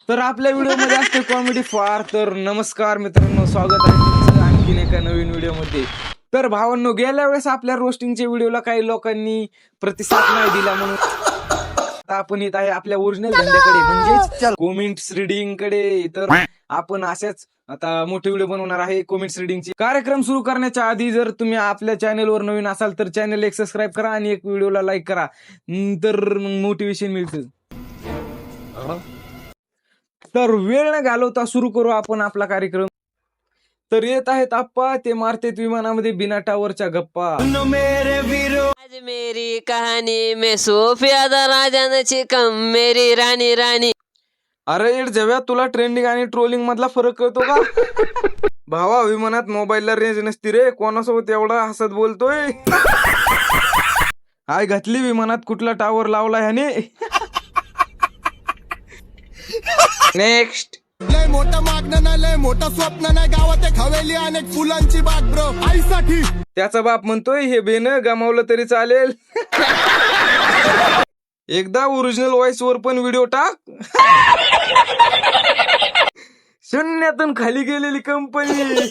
तर आपल्या व्हिडिओ मध्ये असते कॉमेडी फार. तर नमस्कार मित्रांनो, स्वागत आहे तुमचं आणखीन एका नवीन व्हिडिओ मध्ये. तर भावांनो, गेल्या वेळेस आपल्या रोस्टिंगच्या व्हिडिओला काही लोकांनी प्रतिसाद नाही दिला, म्हणून आता आपण येत आहे आपल्या ओरिजिनल धंद्याकडे, म्हणजेच कॉमेंट्स रिडिंग कडे. तर आपण अशाच आता मोठे व्हिडिओ बनवणार आहे कॉमेंट्स रिडिंगचे. कार्यक्रम सुरू करण्याच्या आधी जर तुम्ही आपल्या चॅनलवर नवीन असाल तर चॅनल एक सबस्क्राईब करा आणि एक व्हिडिओला लाईक करा, तर मोटिवेशन मिळतं. तर वेळ न घालवता सुरू करू आपण आपला कार्यक्रम. तर येत आहेत आप्पा, ते मारतेत विमानामध्ये बिना टावरच्या गप्पा. आज मेरी कहानी में सोफिया राजाची कम मेरी राणी राणी. अरे इड जव्या, तुला ट्रेंडिंग आणि ट्रोलिंग मधला फरक कळतो का? भावा, विमानात मोबाईलला रेंज नसती रे, कोणासोबत एवढा हसत बोलतोय? हाय घातली विमानात, कुठला टावर लावला ह्याने? नेक्स्ट. लय मोठं मागणं नाही, लय मोठं स्वप्न नाही, गावात एक हवेली आणि एक फुलांची बाग ब्रो आईसाठी. त्याचा बाप म्हणतोय हे बेन गमावलं तरी चालेल. एकदा ओरिजिनल व्हॉइस वर पण व्हिडिओ टाक. शून्यातून खाली गेलेली कंपनी.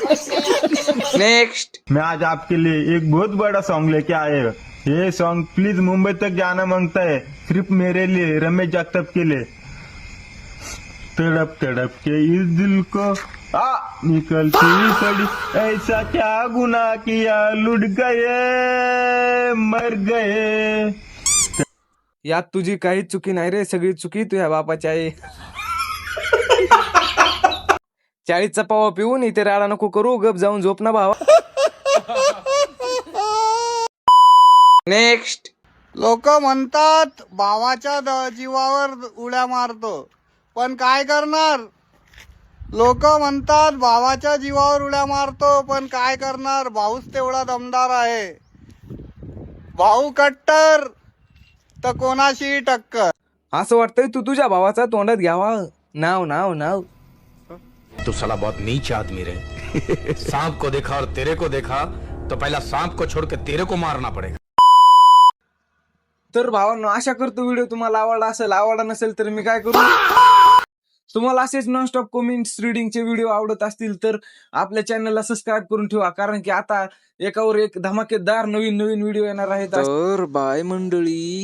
नेक्स्ट. मैं आज आपके लिए एक बहुत बड़ा सॉन्ग लेके आए हूँ। ये सॉन्ग प्लीज मुंबई तक जाना मांगता है, सिर्फ मेरे लिए, रमेश जगताप के लिए। तड़प तड़प के इस दिल को निकलती पड़ी, ऐसा क्या गुनाह किया, लुट गए मर गए। यात तुझी काहीच चुकी नाही रे, सगळी चुकी तुझ्या बापाची आहे. चाळीसचा पावा पिऊन इथे राडा नको करू, गप जाऊन झोप ना भावा. नेक्स्ट. लोक म्हणतात भावाच्या जीवावर उड्या मारतो, पण काय करणार? लोक म्हणतात भावाच्या जीवावर उड्या मारतो, पण काय करणार? भाऊच तेवढा दमदार आहे. भाऊ कट्टर तर कोणाशी टक्कर. असं वाटतंय तू तुझ्या भावाचा तोंडात घ्यावा. नाव नाव नाव. तू साला बहुत नीच आदमी रे. सांप को देखा और तेरे को देखा तो पहला सांप को छोड़ के तेरे को मारना पड़ेगा. तर भावांनो, आशा करतो व्हिडिओ तुम्हाला आवडला असेल. आवडला नसेल तर मी काय करू? तुम्हाला असेच नॉनस्टॉप कमेंट्स रिडिंगचे व्हिडिओ आवडत असतील तर आपल्या चॅनलला सबस्क्राईब करून ठेवा, कारण की आता एकावर एक धमाकेदार नवीन नवीन व्हिडिओ येणार आहेत. तर बाय मंडळी.